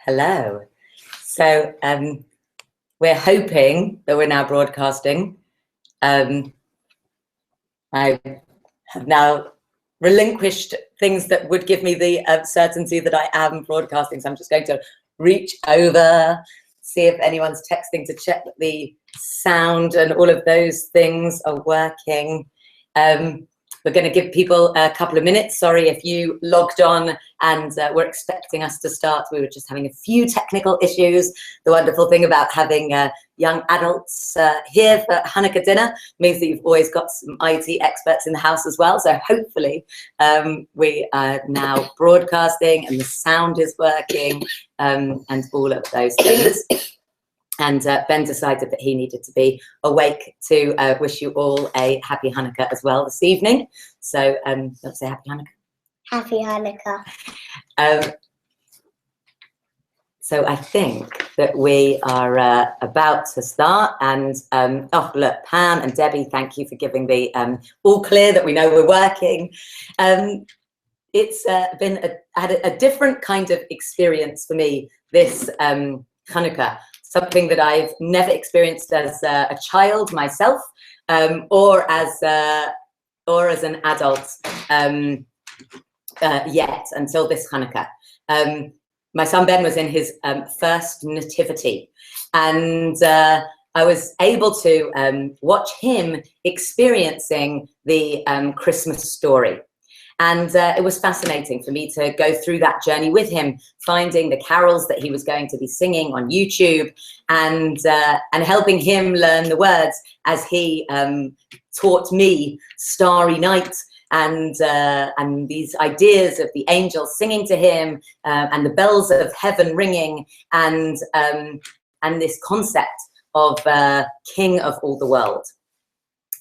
Hello. So we're hoping that we're now broadcasting. I have now relinquished things that would give me the certainty that I am broadcasting. So I'm just going to reach over, see if anyone's texting to check that the sound and all of those things are working. We're going to give people a couple of minutes. Sorry if you logged on and were expecting us to start. We were just having a few technical issues. The wonderful thing about having young adults here for Hanukkah dinner means that you've always got some IT experts in the house as well. So hopefully we are now broadcasting and the sound is working and all of those things. And Ben decided that he needed to be awake to wish you all a happy Hanukkah as well this evening. So let's say happy Hanukkah. Happy Hanukkah. So I think that we are about to start. And oh, look, Pam and Debbie, thank you for giving the all clear that we know we're working. It's been a different kind of experience for me this Hanukkah. Something that I've never experienced as a child myself, or as an adult yet until this Hanukkah. My son Ben was in his first nativity, and I was able to watch him experiencing the Christmas story. And it was fascinating for me to go through that journey with him, finding the carols that he was going to be singing on YouTube, and helping him learn the words as he taught me Starry Night and these ideas of the angels singing to him and the bells of heaven ringing and this concept of King of all the world.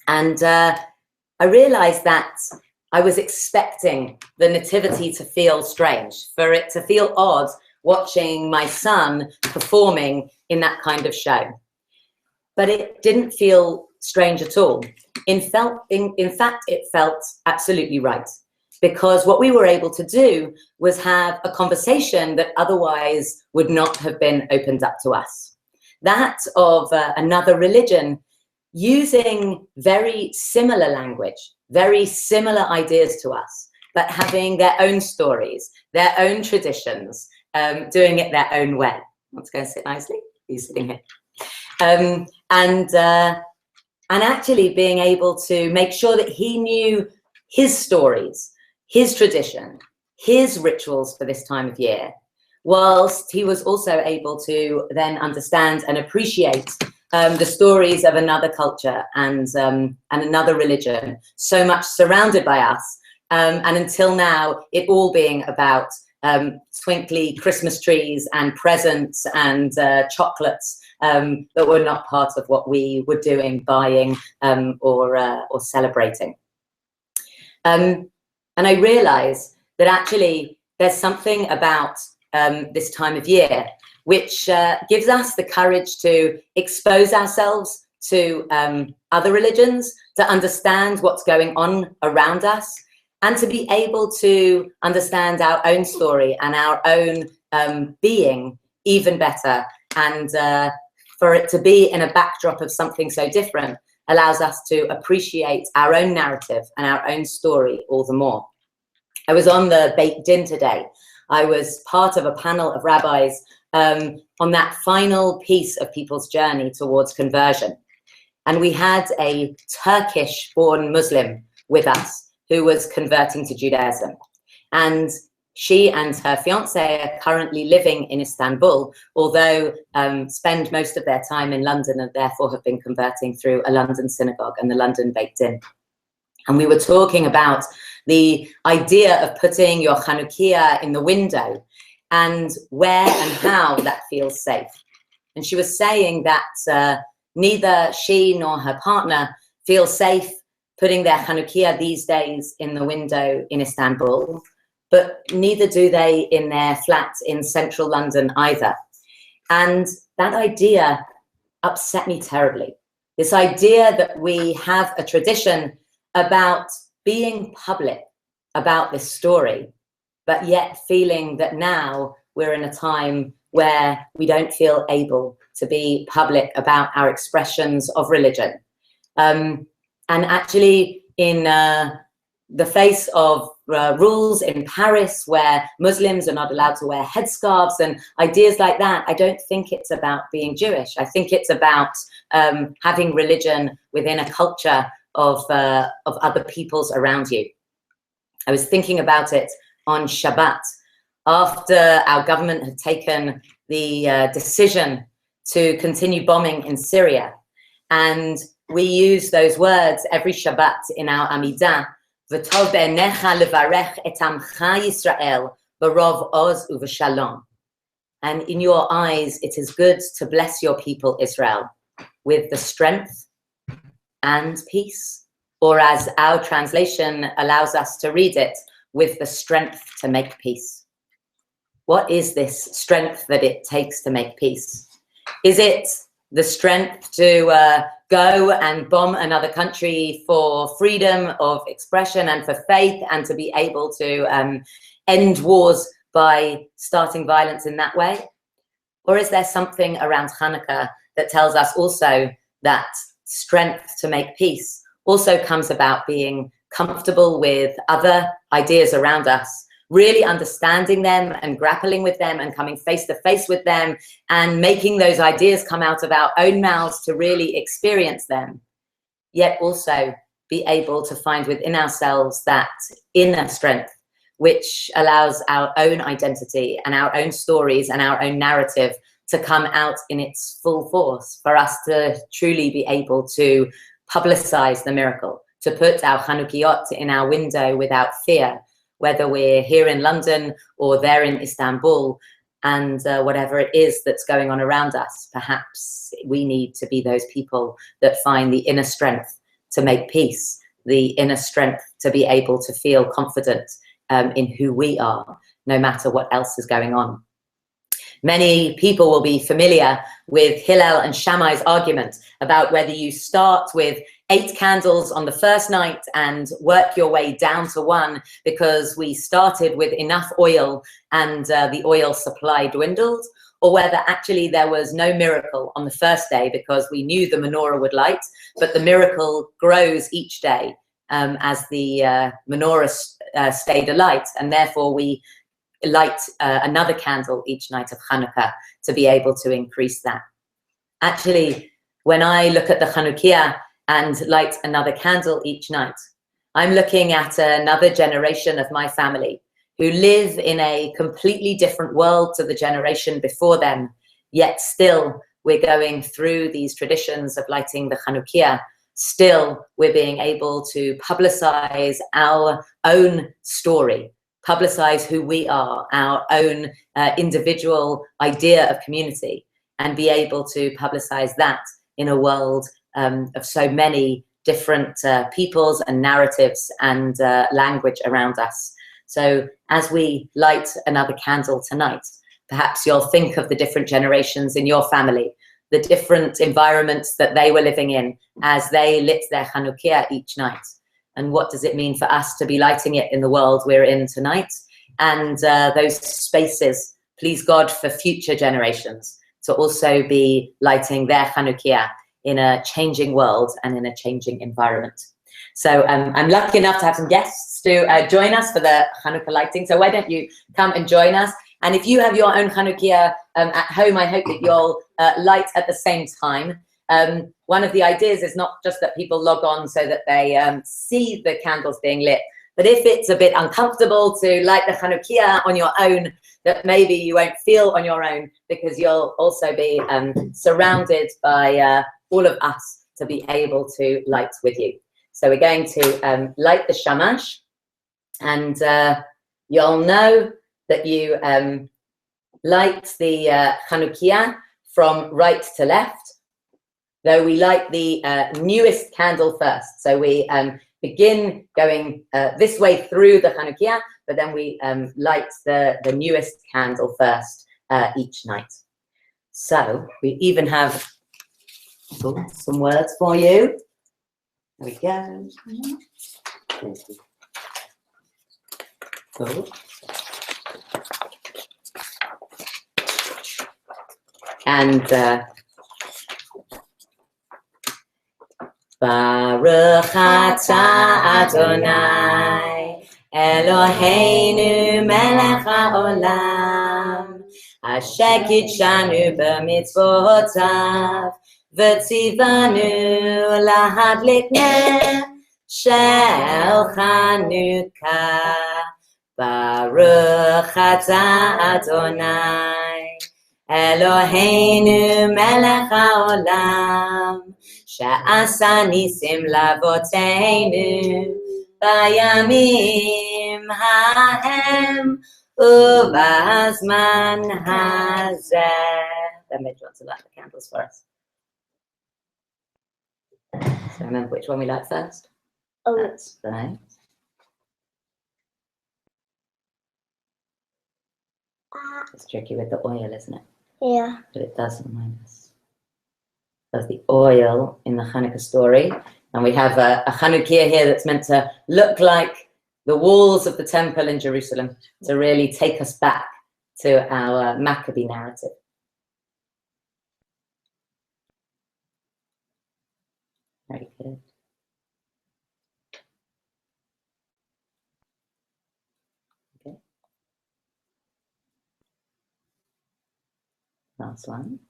And I realized that I was expecting the nativity to feel strange, for it to feel odd watching my son performing in that kind of show. But it didn't feel strange at all. In fact, it felt absolutely right, because what we were able to do was have a conversation that otherwise would not have been opened up to us. That of another religion using very similar language, very similar ideas to us, but having their own stories, their own traditions, doing it their own way. Let's go and sit nicely. He's sitting here. And actually being able to make sure that he knew his stories, his tradition, his rituals for this time of year, whilst he was also able to then understand and appreciate the stories of another culture and another religion, so much surrounded by us, and until now, it all being about twinkly Christmas trees and presents and chocolates that were not part of what we were doing, buying or celebrating. And I realized that actually there's something about this time of year which gives us the courage to expose ourselves to other religions, to understand what's going on around us, and to be able to understand our own story and our own being even better. And for it to be in a backdrop of something so different allows us to appreciate our own narrative and our own story all the more. I was on the Beit Din today. I was part of a panel of rabbis on that final piece of people's journey towards conversion. And we had a Turkish-born Muslim with us who was converting to Judaism. And she and her fiancé are currently living in Istanbul, although spend most of their time in London and therefore have been converting through a London synagogue and the London Beit Din. And we were talking about the idea of putting your Chanukiah in the window and where and how that feels safe. And she was saying that neither she nor her partner feel safe putting their Chanukiah these days in the window in Istanbul, but neither do they in their flat in central London either. And that idea upset me terribly. This idea that we have a tradition about being public about this story, but yet feeling that now we're in a time where we don't feel able to be public about our expressions of religion. And actually, in the face of rules in Paris where Muslims are not allowed to wear headscarves and ideas like that, I don't think it's about being Jewish. I think it's about having religion within a culture of other peoples around you. I was thinking about it on Shabbat, after our government had taken the decision to continue bombing in Syria. And we use those words every Shabbat in our Amidah, V'tov be'enecha levarech et amcha Yisrael b'rov oz u'v'shalom. And in your eyes, it is good to bless your people, Israel, with the strength and peace. Or as our translation allows us to read it, with the strength to make peace. What is this strength that it takes to make peace? Is it the strength to go and bomb another country for freedom of expression and for faith, and to be able to end wars by starting violence in that way? Or is there something around Hanukkah that tells us also that strength to make peace also comes about being comfortable with other ideas around us, really understanding them and grappling with them and coming face to face with them and making those ideas come out of our own mouths to really experience them, yet also be able to find within ourselves that inner strength which allows our own identity and our own stories and our own narrative to come out in its full force, for us to truly be able to publicize the miracle, to put our Chanukiot in our window without fear, whether we're here in London or there in Istanbul, and whatever it is that's going on around us. Perhaps we need to be those people that find the inner strength to make peace, the inner strength to be able to feel confident in who we are, no matter what else is going on. Many people will be familiar with Hillel and Shammai's argument about whether you start with 8 candles on the first night and work your way down to 1 because we started with enough oil and the oil supply dwindled, or whether actually there was no miracle on the first day because we knew the menorah would light, but the miracle grows each day as the menorah stayed alight, and therefore we light another candle each night of Hanukkah to be able to increase that. Actually, when I look at the Chanukiah and light another candle each night, I'm looking at another generation of my family who live in a completely different world to the generation before them, yet still we're going through these traditions of lighting the Chanukiah. Still, we're being able to publicize our own story, publicize who we are, our own individual idea of community, and be able to publicize that in a world of so many different peoples and narratives and language around us. So as we light another candle tonight, perhaps you'll think of the different generations in your family, the different environments that they were living in as they lit their Chanukiah each night. And what does it mean for us to be lighting it in the world we're in tonight? And those spaces, please God, for future generations to also be lighting their Chanukiah in a changing world and in a changing environment. So I'm lucky enough to have some guests to join us for the Hanukkah lighting. So why don't you come and join us? And if you have your own Chanukiah at home, I hope that you'll light at the same time. One of the ideas is not just that people log on so that they see the candles being lit, but if it's a bit uncomfortable to light the Chanukiah on your own, that maybe you won't feel on your own, because you'll also be surrounded by all of us to be able to light with you. So we're going to light the shamash, and you'll know that you light the Chanukiah from right to left, though we light the newest candle first. So we begin going this way through the Chanukiah, but then we light the newest candle first each night. So we even have some words for you. There we go. Cool. And Baruch atah Adonai Eloheinu melech haolam asher kitshanu b'mitzvotav v'tzivanu lahadlik ner shel Chanukah. Baruch atah Adonai Eloheinu melech haolam she'asa nisim lavoteinu bayamim hahem ubazman hazeh. Then maybe you want to light the candles for us. So remember which one we light first? Oh, that's right. It's tricky with the oil, isn't it? Yeah. But it does remind us of the oil in the Hanukkah story. And we have a Chanukiah here that's meant to look like the walls of the temple in Jerusalem to really take us back to our Maccabee narrative. Very good. Okay. Last one.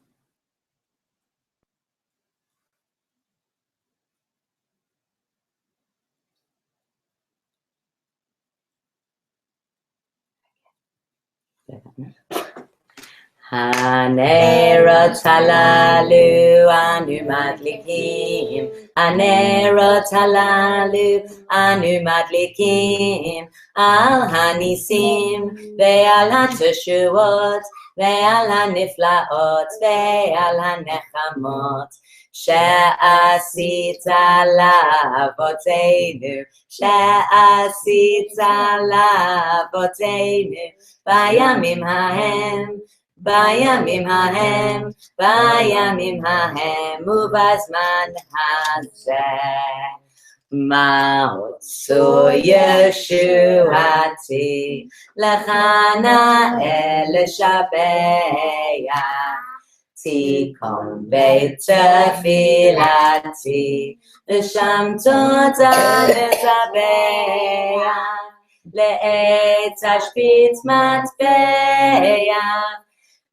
Hanerot halalu anu madlikim, hanerot halalu anu madlikim, al hanisim ve'al hateshuot ve'al haniflaot ve'al hanechamot she'asita la'avoteinu, she'asita la'avoteinu bayamim hahem, bayamim hahem, bayamim hahem, ubazman hazeh. Ma'otzu Yeshuati lechana el-shabeya tikon beit tefilati l'sham toda lezabeya le'et tashbit matbeya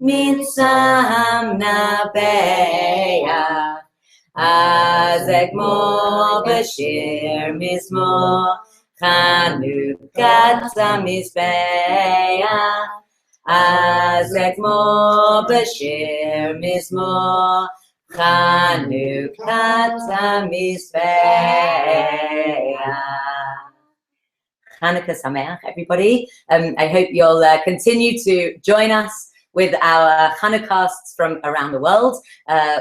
mitzam nabeya azekmo bashir mizmo Chanu-casts mizbeya azekmo bashir mizmo Chanu-casts mizbeya. Hanukkah Sameach, everybody. I hope you'll continue to join us with our Chanu-casts from around the world,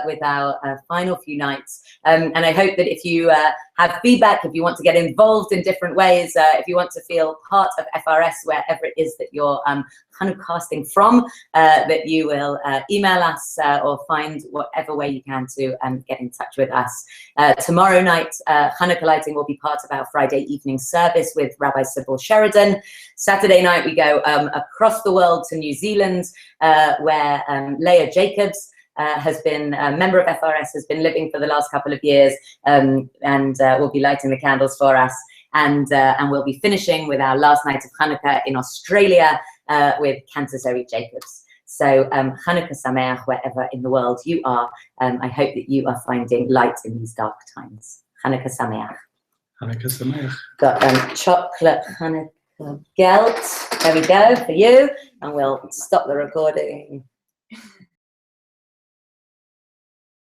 with our final few nights. And I hope that if you have feedback, if you want to get involved in different ways, if you want to feel part of FRS, wherever it is that you're Chanu-casting from, that you will email us or find whatever way you can to get in touch with us. Tomorrow night, Hanukkah lighting will be part of our Friday evening service with Rabbi Sheridan. Saturday night, we go across the world to New Zealand, where Leah Jacobs has been a member of FRS, has been living for the last couple of years, and will be lighting the candles for us. And we'll be finishing with our last night of Hanukkah in Australia with Cantor Zoe Jacobs. So Hanukkah Sameach, wherever in the world you are. I hope that you are finding light in these dark times. Hanukkah Sameach. Hanukkah Sameach. Got chocolate Hanukkah gelt. There we go for you. And we'll stop the recording.